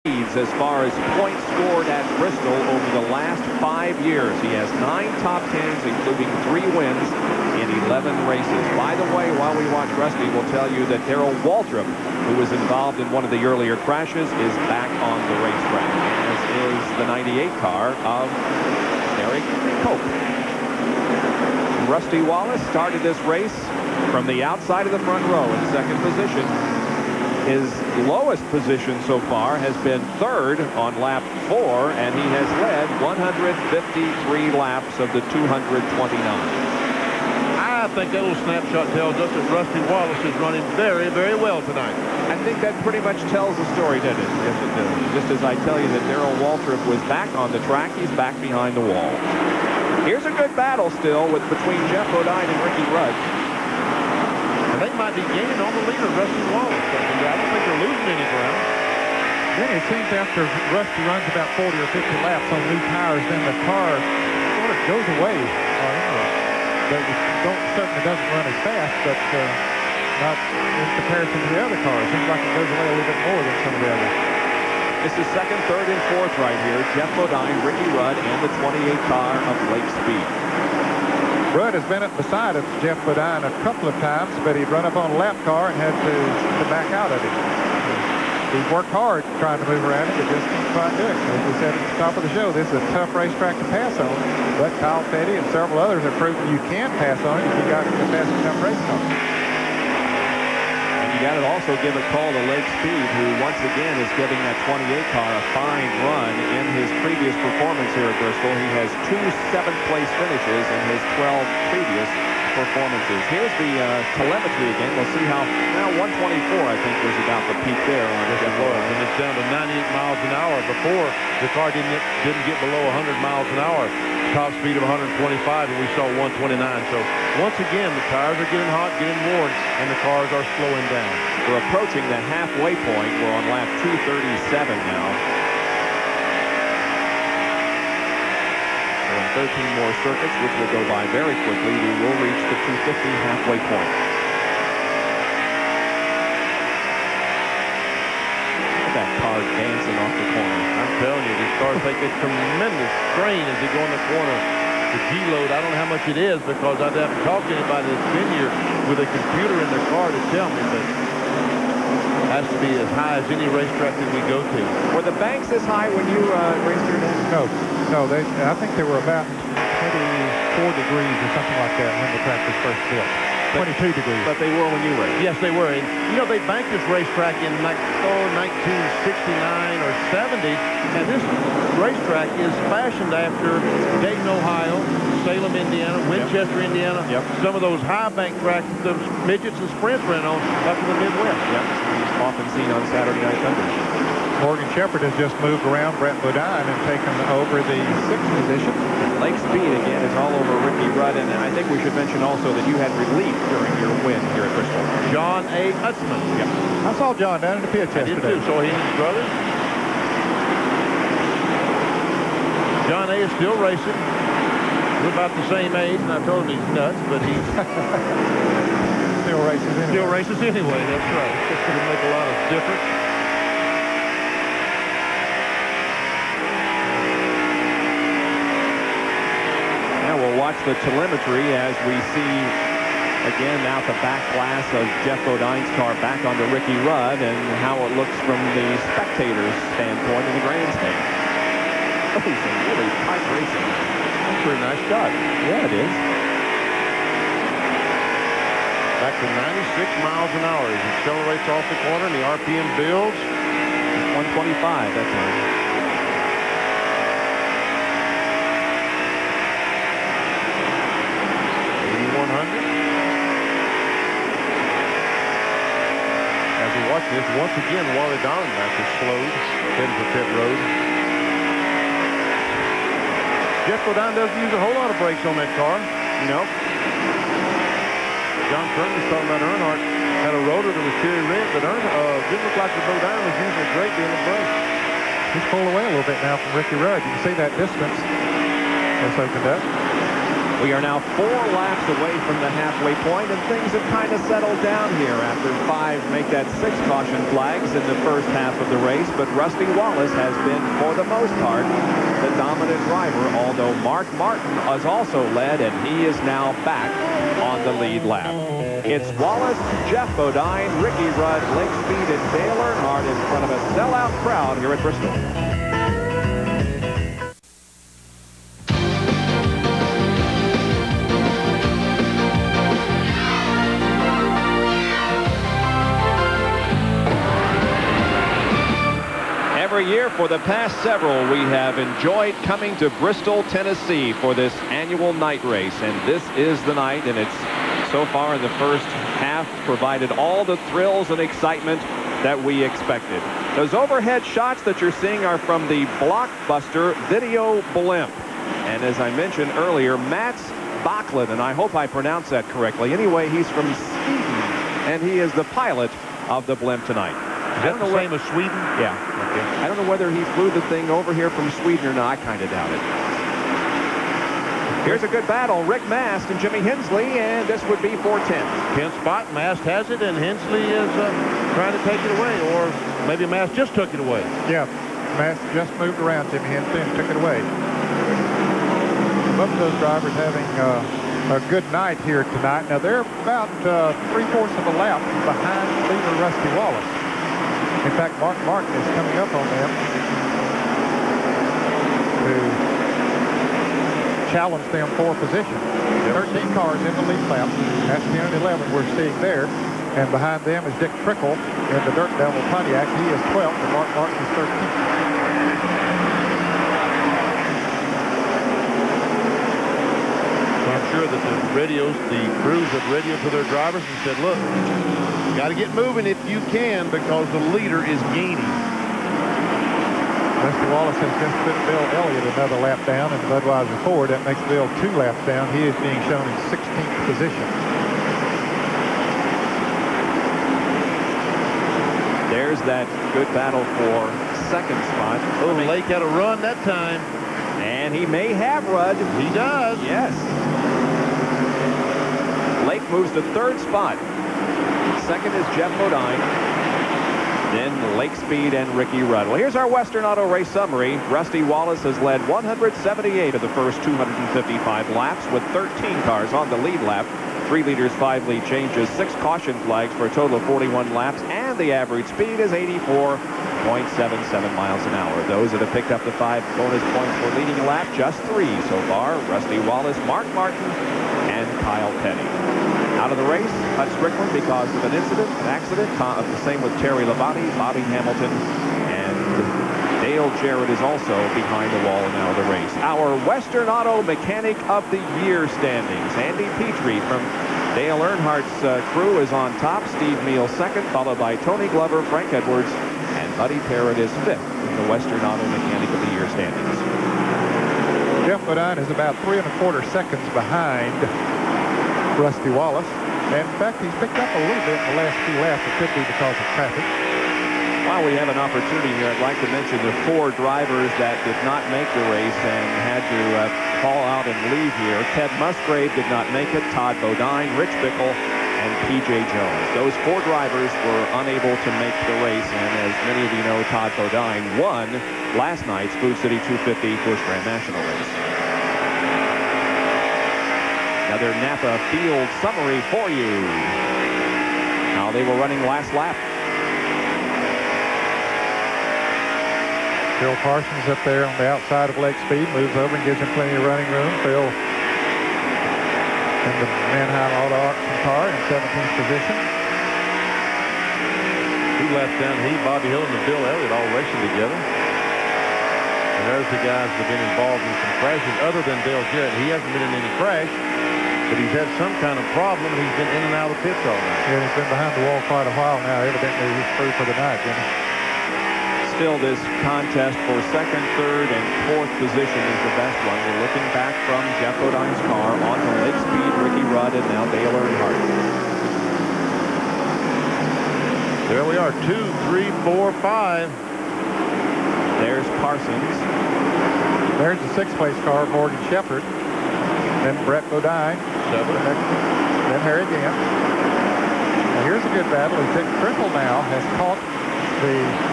leads as far as points scored at Bristol over the last 5 years. He has 9 top 10s, including 3 wins in 11 races. By the way, while we watch Rusty, we'll tell you that Darrell Waltrip, who was involved in one of the earlier crashes, is back on the racetrack, as is the 98 car of Eric Koch. Rusty Wallace started this race from the outside of the front row in second position. His lowest position so far has been third on lap 4, and he has led 153 laps of the 229. I think that little snapshot tells us that Rusty Wallace is running very, very well tonight. I think that pretty much tells the story, doesn't it? Yes, it does. Just as I tell you that Darrell Waltrip was back on the track, he's back behind the wall. Here's a good battle still between Jeff Bodine and Ricky Rudd. They might be gaining on the leader, Rusty Wallace. I don't think they're losing any ground. Then it seems after Rusty runs about 40 or 50 laps on new tires, then the car sort of goes away. Certainly doesn't run as fast, but not in comparison to the other cars. Seems like it goes away a little bit more than some of the others. This is second, third, and fourth right here. Jeff Bodine, Ricky Rudd, and the 28 car of Lake Speed. Rudd has been beside of Jeff Bodine a couple of times, but he'd run up on a lap car and had to back out of it. He's worked hard trying to move around it, but just can't quite do it. As we said at the top of the show, this is a tough racetrack to pass on. But Kyle Petty and several others have proven you can pass on it if you got a fast enough race car. And you got to also give a call to Lake Speed, who once again is giving that 28 car a fine run. In his previous performance here at Bristol, he has 2 7th-place finishes in his 12 previous performances. Here's the telemetry again. We'll see how, now 124 I think was about the peak there on Jeff Bodine. And it's down to 98 miles an hour. Before, the car didn't get below 100 miles an hour. Top speed of 125, and we saw 129. So once again, the tires are getting hot, getting worn, and the cars are slowing down. We're approaching the halfway point. We're on lap 237 now. 13 more circuits, which will go by very quickly. We will reach the 250 halfway point. Look at that car dancing off the corner. I'm telling you, these cars take a tremendous strain as they go in the corner. The G-load, I don't know how much it is because I haven't talked to anybody that's been here with a computer in their car to tell me, but it has to be as high as any racetrack that we go to. Were the banks this high when you raced here now? No, I think they were about 24 degrees or something like that when the track was first built. 22 degrees. But they were when you raced. Yes, they were. And, you know, they banked this racetrack in 1969 or 70, and this racetrack is fashioned after Dayton, Ohio, Salem, Indiana, Winchester, Indiana. Some of those high bank tracks the midgets and sprints ran on up in the Midwest. Often seen on Saturday Night Thunder. Morgan Shepherd has just moved around Brett Bodine and taken over the 6th position. Lake Speed again is all over Ricky Rudd, and I think we should mention also that you had relief during your win here at Bristol. John A. Utzman. I saw John down in the pits yesterday. I did too. So he and his brother. John A. is still racing. We're about the same age, and I told him he's nuts, but he's still races anyway. Still races anyway. That's right. It's going to make a lot of difference. Watch the telemetry as we see again now the back glass of Jeff Bodine's car back onto Ricky Rudd and how it looks from the spectators' standpoint in the grandstand. Oh, some really tight racing. That's a pretty nice shot. Yeah, it is. Back to 96 miles an hour as he accelerates off the corner and the RPM builds. 125 that time. As we watch this, once again, Wally Dallenbach is slowed, heading for pit road. Jeff Bodine doesn't use a whole lot of brakes on that car. Nope. John Curtin was talking about Earnhardt had a rotor that was cherry red, but didn't look like the Bodine was using a great deal of brakes. He's pulled away a little bit now from Ricky Rudd. You can see that distance that's opened up. We are now 4 laps away from the halfway point, and things have kind of settled down here after 5 make that 6 caution flags in the first half of the race. But Rusty Wallace has been, for the most part, the dominant driver, although Mark Martin has also led, and he is now back on the lead lap. It's Wallace, Jeff Bodine, Ricky Rudd, Lake Speed, and Dale Earnhardt in front of a sellout crowd here at Bristol. Every year for the past several, we have enjoyed coming to Bristol, Tennessee for this annual night race. And this is the night, and it's so far in the first half provided all the thrills and excitement that we expected. Those overhead shots that you're seeing are from the blockbuster video blimp. And as I mentioned earlier, Mats Backlund, and I hope I pronounced that correctly. Anyway, he's from Sweden, and he is the pilot of the blimp tonight. Is that the same as Sweden? Yeah. Okay. I don't know whether he flew the thing over here from Sweden or not. I kind of doubt it. Here's a good battle. Rick Mast and Jimmy Hensley, and this would be for 10th. 10th spot. Mast has it, and Hensley is trying to take it away, or maybe Mast just took it away. Yeah, Mast just moved around Jimmy Hensley and took it away. Both of those drivers having a good night here tonight. Now they're about 3/4 of a lap behind leader Rusty Wallace. In fact, Mark Martin is coming up on them to challenge them for position. 13 cars in the lead lap. That's 10 and 11 we're seeing there. And behind them is Dick Trickle in the Dirt Devil Pontiac. He is 12th, and Mark Martin is 13th. I'm sure that the crews have radioed to their drivers and said, look, you got to get moving if you can, because the leader is gaining. Rusty Wallace has just put Bill Elliott another lap down, and Budweiser Ford. That makes Bill 2 laps down. He is being shown in 16th position. There's that good battle for second spot. Oh, Lake had a run that time. And he may have Rudd. He does. Yes. Lake moves to 3rd spot. Second is Jeff Bodine. Then Lake Speed and Ricky Rudd. Well, here's our Western Auto Race summary. Rusty Wallace has led 178 of the first 255 laps with 13 cars on the lead lap. 3 leaders, 5 lead changes, 6 caution flags for a total of 41 laps, and the average speed is 84.77 miles an hour. Those that have picked up the 5 bonus points for leading a lap, just 3 so far. Rusty Wallace, Mark Martin, and Kyle Petty. Out of the race, Hut Strickland because of an accident. The same with Terry Labonte, Bobby Hamilton, and Dale Jarrett is also behind the wall and out of the race. Our Western Auto Mechanic of the Year standings. Andy Petrie from Dale Earnhardt's crew is on top. Steve Meal second, followed by Tony Glover, Frank Edwards, and Buddy Parrott is 5th in the Western Auto Mechanic of the Year standings. Jeff Bodine is about 3 1/4 seconds behind Rusty Wallace. And in fact, he's picked up a little bit in the last 2 laps. It could be because of traffic. While we have an opportunity here, I'd like to mention the 4 drivers that did not make the race and had to fall out and leave here. Ted Musgrave did not make it. Todd Bodine, Rich Bickle, and P.J. Jones. Those 4 drivers were unable to make the race. And as many of you know, Todd Bodine won last night's Food City 250 Busch Grand National race. Another Napa field summary for you. Now they were running last lap. Phil Parsons up there on the outside of Lake Speed moves over and gives him plenty of running room. Phil in the Manheim Auto Auction car in 17th position. 2 laps down, Bobby Hill, and Bill Elliott all racing together. And there's the guys that have been involved in some crashes other than Dale Jarrett. He hasn't been in any crash, but he's had some kind of problem, and he's been in and out of pits all night. Yeah, he's been behind the wall quite a while now. Evidently, he's through for the night, Jimmy. Still, this contest for 2nd, 3rd, and 4th position is the best one. We're looking back from Jeff Bodine's car onto Lake Speed, Ricky Rudd, and now Dale Earnhardt. There we are, 2, 3, 4, 5. There's Parsons. There's the 6th place car, Morgan Shepherd. Then Brett Bodine. 7. Then Harry again. Now here's a good battle. Triple now has caught the